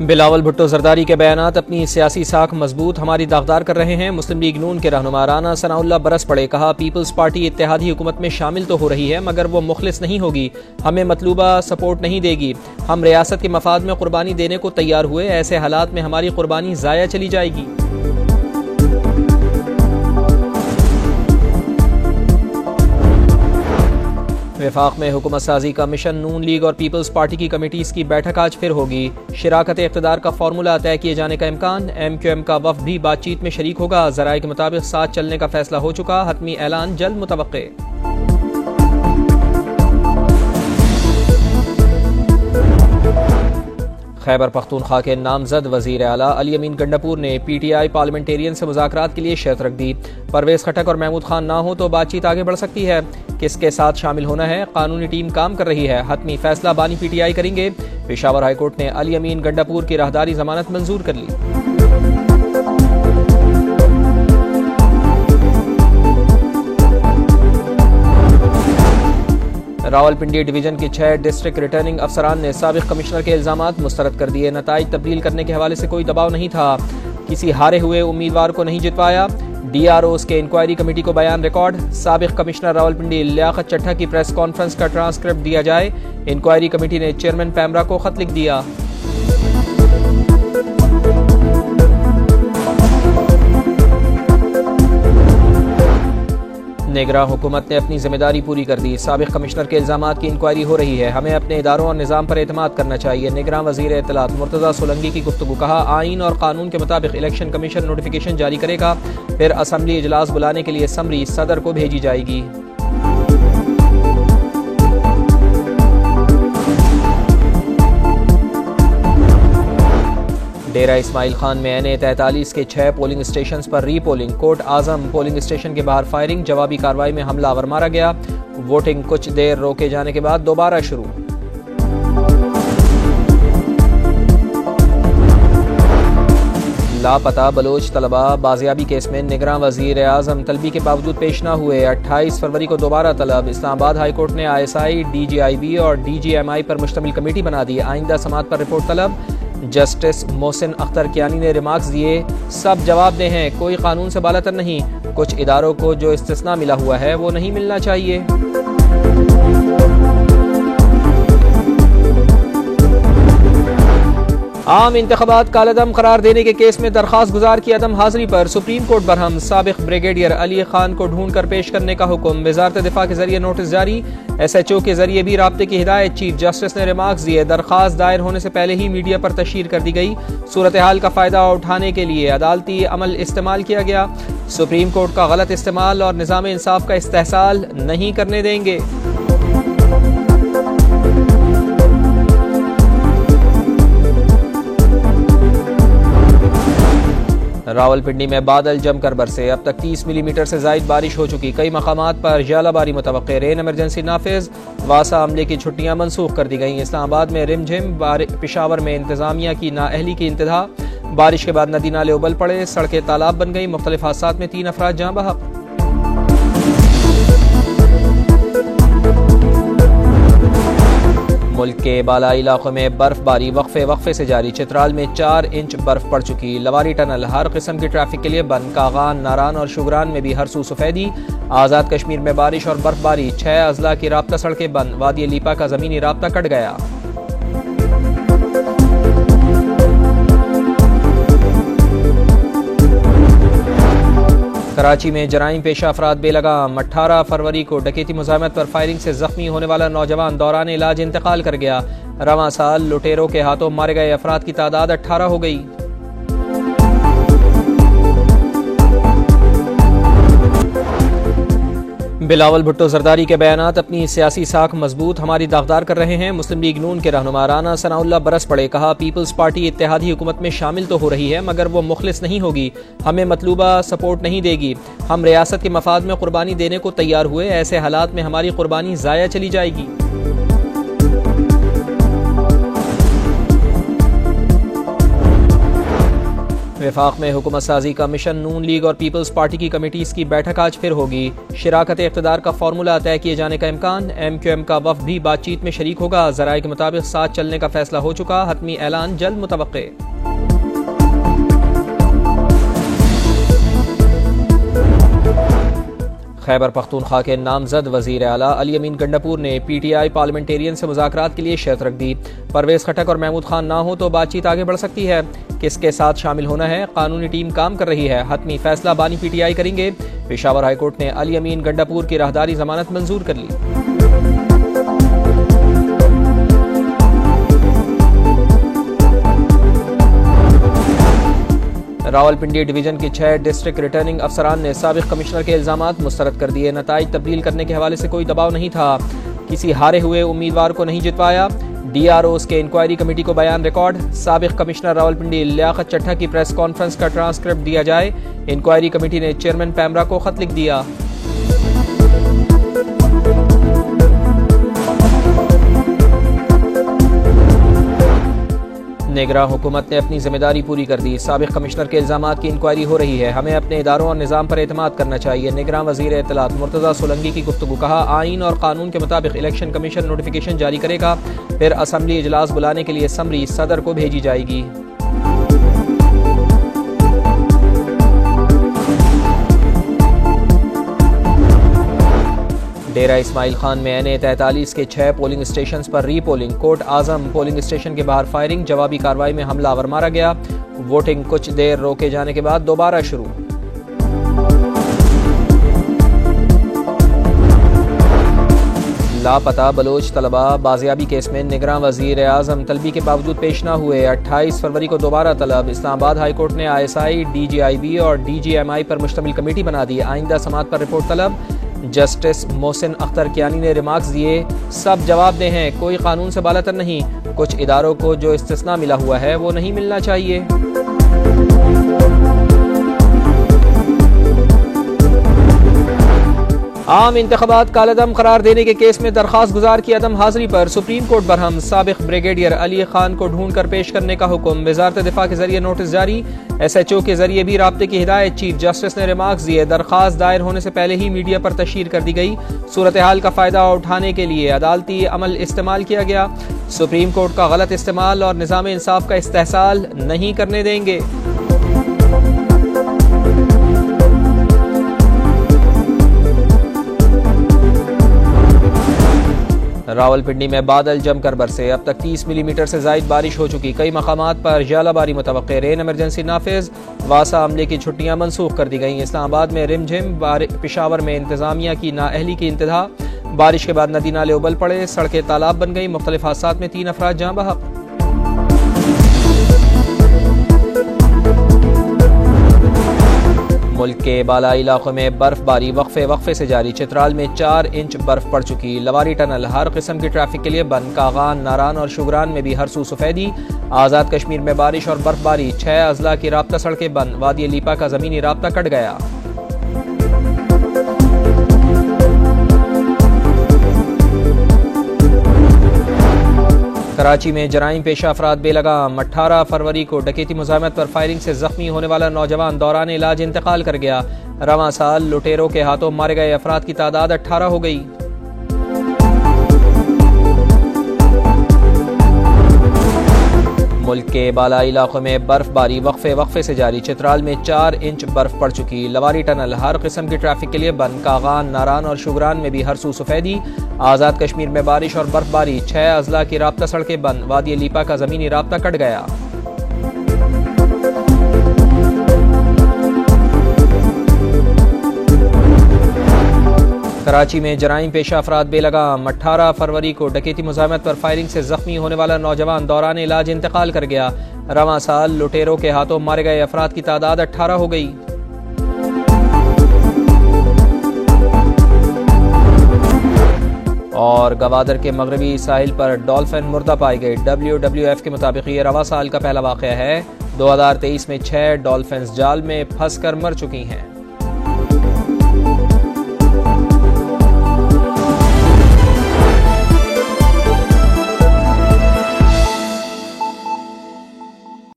बिलावल भुट्टो जरदारी के बयानात अपनी सियासी साख मजबूत हमारी दागदार कर रहे हैं। मुस्लिम लीग नून के रहनुमा राना सनाउल्लाह बरस पड़े, कहा पीपल्स पार्टी इत्तेहादी हुकूमत में शामिल तो हो रही है मगर वो मुखलिस नहीं होगी, हमें मतलूबा सपोर्ट नहीं देगी। हम रियासत के मफाद में कुर्बानी देने को तैयार हुए, ऐसे हालात में हमारी कुर्बानी जाया चली जाएगी। वफाक में हुकूमत साजी का मिशन, नून लीग और पीपल्स पार्टी की कमेटीज़ की बैठक आज फिर होगी। शिराकत इक़्तिदार का फार्मूला तय किए जाने का इम्कान, MQM का वफ़द भी बातचीत में शरीक होगा। ज़राए के मुताबिक साथ चलने का फैसला हो चुका, हतमी ऐलान जल्द मुतवक्के। खैबर पख्तूनख्वा के नामजद वज़ीर आला अली अमीन गंडापुर ने PTI पार्लियामेंटेरियन से मुज़ाकरात के लिए शर्त रख दी। परवेज़ खटक और महमूद खान ना हो तो बातचीत आगे बढ़ सकती है। किसके साथ शामिल होना है, कानूनी टीम काम कर रही है, हतमी फैसला बानी PTI करेंगे। पेशावर हाईकोर्ट ने अली अमीन गंडापुर की राहदारी जमानत मंजूर कर ली। रावलपिंडी डिवीजन के 6 डिस्ट्रिक्ट रिटर्निंग अफसरान ने साबिक कमिश्नर के इल्जामात मुस्तरद कर दिए। नताइज तब्दील करने के हवाले से कोई दबाव नहीं था, किसी हारे हुए उम्मीदवार को नहीं जितवाया। DROs के इंक्वायरी कमेटी को बयान रिकॉर्ड, साबिक कमिश्नर रावलपिंडी लियाकत चट्टा की प्रेस कॉन्फ्रेंस का ट्रांसक्रिप्ट दिया जाए। इंक्वायरी कमेटी ने चेयरमैन पैमरा को खत लिख दिया। निगरां हुकूमत ने अपनी जिम्मेदारी पूरी कर दी, साबिक कमिश्नर के इल्जामात की इंक्वायरी हो रही है, हमें अपने इदारों और निज़ाम पर एतमाद करना चाहिए। निगरां वज़ीर इत्तलात मुर्तज़ा सोलंकी की गुफ्तगू, कहा आईन और कानून के मुताबिक इलेक्शन कमीशन नोटिफिकेशन जारी करेगा, फिर असम्बली इजलास बुलाने के लिए समरी सदर को भेजी जाएगी। डेरा इस्माइल खान में NA-43 के 6 पोलिंग स्टेशन पर रीपोलिंग। कोट आजम पोलिंग स्टेशन के बाहर फायरिंग, जवाबी कार्रवाई में हमलावर मारा गया। वोटिंग कुछ देर रोके जाने के बाद दोबारा शुरू। लापता बलोच तलबा बाजियाबी केस में निगरां वजीर आजम तलबी के बावजूद पेश न हुए। 28 फरवरी को दोबारा तलब। इस्लामाबाद हाईकोर्ट ने ISI, DGIB और DGMI पर मुश्तमिल कमेटी बना दी। आइंदा समात पर रिपोर्ट तलब। जस्टिस मोहसिन अख्तर कियानी ने रिमार्क्स दिए, सब जवाबदेह हैं, कोई कानून से बालातर नहीं, कुछ इदारों को जो इस्तिस्ना मिला हुआ है वो नहीं मिलना चाहिए। आम इंतखाबात कालादम करार देने के केस में दरखास्त गुजार की अदम हाजिरी पर सुप्रीम कोर्ट बरहम। साबिक ब्रिगेडियर अली खान को ढूंढ कर पेश करने का हुक्म। वजारत दिफा के जरिए नोटिस जारी, SHO के जरिए भी राब्ते की हिदायत। चीफ जस्टिस ने रिमार्क्स दिए, दरखास्त दायर होने से पहले ही मीडिया पर तशहीर कर दी गई, सूरत हाल का फायदा उठाने के लिए अदालती अमल इस्तेमाल किया गया। सुप्रीम कोर्ट का गलत इस्तेमाल और निज़ाम इंसाफ का इस्तेहसाल नहीं करने देंगे। रावलपिंडी में बादल जमकर बरसे, अब तक 30 मिलीमीटर से जायद बारिश हो चुकी। कई मकामात पर जालाबारी मुतवक्के। रेन इमरजेंसी नाफिज, वासा अमले की छुट्टियां मनसूख कर दी गई। इस्लामाबाद में रिमझिम, पेशावर में इंतजामिया की नाअहली की इंतहा। बारिश के बाद नदी नाले उबल पड़े, सड़कें तालाब बन गई। मुख्तलिफ हादसात में 3 अफराद जाँ बहक। मुल्क के बालाई इलाकों में बर्फबारी वक्फे से जारी। चित्राल में 4 इंच बर्फ पड़ चुकी। लवारी टनल हर किस्म की ट्रैफिक के लिए बंद। कागान, नारान और शुगरान में भी हर सू सफेदी। आज़ाद कश्मीर में बारिश और बर्फबारी, 6 अजला की राब्ता सड़कें बंद। वादी लीपा का जमीनी राब्ता कट गया। कराची में जराइम पेशा अफराद बेलगाम। 18 फरवरी को डकैती मुज़ाहमत पर फायरिंग से जख्मी होने वाला नौजवान दौरान इलाज इंतकाल कर गया। रवां साल लुटेरों के हाथों मारे गए अफराद की तादाद 18 हो गई। बिलावल भुट्टो जरदारी के बयानात अपनी सियासी साख मजबूत हमारी दागदार कर रहे हैं। मुस्लिम लीग नून के रहनुमा राना सनाउल्लाह बरस पड़े, कहा पीपल्स पार्टी इत्तेहादी हुकूमत में शामिल तो हो रही है मगर वो मुखलिस नहीं होगी, हमें मतलूबा सपोर्ट नहीं देगी। हम रियासत के मफाद में कुर्बानी देने को तैयार हुए, ऐसे हालात में हमारी कुर्बानी जाया चली जाएगी। वफाक में हुकूमत साजी का मिशन नून लीग और पीपल्स पार्टी की कमेटीज की बैठक आज फिर होगी। शिराकत इख्तिदार का फार्मूला तय किए जाने का इम्कान। MQM का वफ़द भी बातचीत में शरीक होगा। ज़राए के मुताबिक साथ चलने का फैसला हो चुका। हतमी ऐलान जल्द मुतवक्के। खैबर पख्तूनख्वा के नामजद वजीर आला अली अमीन गंडापुर ने PTI पार्लियामेंटेरियन से मुज़ाकरात के लिए शर्त रख दी। परवेज़ खटक और महमूद खान ना हो तो बातचीत आगे बढ़ सकती है। किसके साथ शामिल होना है, कानूनी टीम काम कर रही है। हतमी फैसला बानी PTI करेंगे। पेशावर हाईकोर्ट ने अली अमीन गंडापुर की राहदारी जमानत मंजूर कर ली। रावलपिंडी डिवीजन के 6 डिस्ट्रिक्ट रिटर्निंग अफसरान ने साबिक कमिश्नर के इल्जामात मुस्तरद कर दिए। नताइज तब्दील करने के हवाले से कोई दबाव नहीं था। किसी हारे हुए उम्मीदवार को नहीं जितवाया। DROs के इंक्वायरी कमेटी को बयान रिकॉर्ड। साबिक कमिश्नर रावलपिंडी लियाकत चट्टा की प्रेस कॉन्फ्रेंस का ट्रांसक्रिप्ट दिया जाए। इंक्वायरी कमेटी ने चेयरमैन पैमरा को खत लिख दिया। निगरां हुकूमत ने अपनी जिम्मेदारी पूरी कर दी। साबिक कमिश्नर के इल्जामात की इंक्वायरी हो रही है। हमें अपने इदारों और निज़ाम पर एतमाद करना चाहिए। निगरां वज़ीर इत्तलात मुर्तज़ा सोलंकी की गुफ्तगू। कहा, आईन और कानून के मुताबिक इलेक्शन कमीशन नोटिफिकेशन जारी करेगा, फिर असम्बली इजलास बुलाने के लिए समरी सदर को भेजी जाएगी। डेरा इस्माइल खान में NA-43 के 6 पोलिंग स्टेशन पर रीपोलिंग। कोट आजम पोलिंग स्टेशन के बाहर फायरिंग। जवाबी कार्रवाई में हमलावर मारा गया। वोटिंग कुछ देर रोके जाने के बाद दोबारा शुरू। लापता बलोच तलबा बाजियाबी केस में निगरां वजीर आजम तलबी के बावजूद पेश न हुए। 28 फरवरी को दोबारा तलब। इस्लामाबाद हाईकोर्ट ने ISI, DGIB और DGMI पर मुश्तमिल कमेटी बना दी। आइंदा समात पर रिपोर्ट तलब। जस्टिस मोहसिन अख्तर कियानी ने रिमार्क्स दिए, सब जवाबदेह हैं, कोई कानून से बालातर नहीं। कुछ इदारों को जो इस्तिस्ना मिला हुआ है वो नहीं मिलना चाहिए। आम इंतखाबात कालादम करार देने के केस में दरखास्त गुजार की अदम हाजिरी पर सुप्रीम कोर्ट बरहम। साबिक ब्रिगेडियर अली खान को ढूंढ कर पेश करने का हुक्म। वजारत दिफा के जरिए नोटिस जारी। SHO के जरिए भी राब्ते की हिदायत। चीफ जस्टिस ने रिमार्क्स दिए, दरखास्त दायर होने से पहले ही मीडिया पर तशहीर कर दी गई। सूरत हाल का फायदा उठाने के लिए अदालती अमल इस्तेमाल किया गया। सुप्रीम कोर्ट का गलत इस्तेमाल और निज़ाम इंसाफ का इस्तेहसाल नहीं करने देंगे। रावलपिंडी में बादल जमकर बरसे। अब तक 30 मिलीमीटर से जायद बारिश हो चुकी। कई मकामात पर जालाबारी मुतवक्के। रेन इमरजेंसी नाफिज। वासा अमले की छुट्टियां मनसूख कर दी गई। इस्लामाबाद में रिमझिम। पेशावर में इंतजामिया की नाअहली की इंतहा। बारिश के बाद नदी नाले उबल पड़े। सड़कें तालाब बन गई। मुख्तलिफ हादसात में 3 अफराद जाँ बहक। मुल्क के बालाई इलाकों में बर्फबारी वक्फे से जारी। चित्राल में 4 इंच बर्फ पड़ चुकी। लवारी टनल हर किस्म की ट्रैफिक के लिए बंद। कागान, नारान और शुगरान में भी हर सू सफेदी। आज़ाद कश्मीर में बारिश और बर्फबारी। 6 अजला की राब्ता सड़कें बंद। वादी लीपा का जमीनी राब्ता कट गया। कराची में जराइम पेशा अफराद बेलगाम। 18 फरवरी को डकैती मुज़ाहमत पर फायरिंग से जख्मी होने वाला नौजवान दौरान इलाज इंतकाल कर गया। रवां साल लुटेरों के हाथों मारे गए अफराद की तादाद 18 हो गई। मुल्क के बालाई इलाकों में बर्फबारी वक्फे से जारी। चित्राल में 4 इंच बर्फ पड़ चुकी। लवारी टनल हर किस्म की ट्रैफिक के लिए बंद। कागान, नारान और शुगरान में भी हर सू सफेदी। आज़ाद कश्मीर में बारिश और बर्फबारी। 6 अजला की राब्ता सड़कें बंद। वादी लीपा का जमीनी राब्ता कट गया। कराची में जराइम पेशा अफराद बेलगाम। 18 फरवरी को डकैती मुज़ाहमत पर फायरिंग से जख्मी होने वाला नौजवान दौरान इलाज इंतकाल कर गया। रवां साल लुटेरों के हाथों मारे गए अफराद की तादाद 18 हो गई। और गवादर के मगरबी साहिल पर डॉल्फिन मुर्दा पाई गई। WWF के मुताबिक ये रवा साल का पहला वाक़या है। 2023 में 6 डॉल्फिन जाल में फंस कर मर चुकी हैं।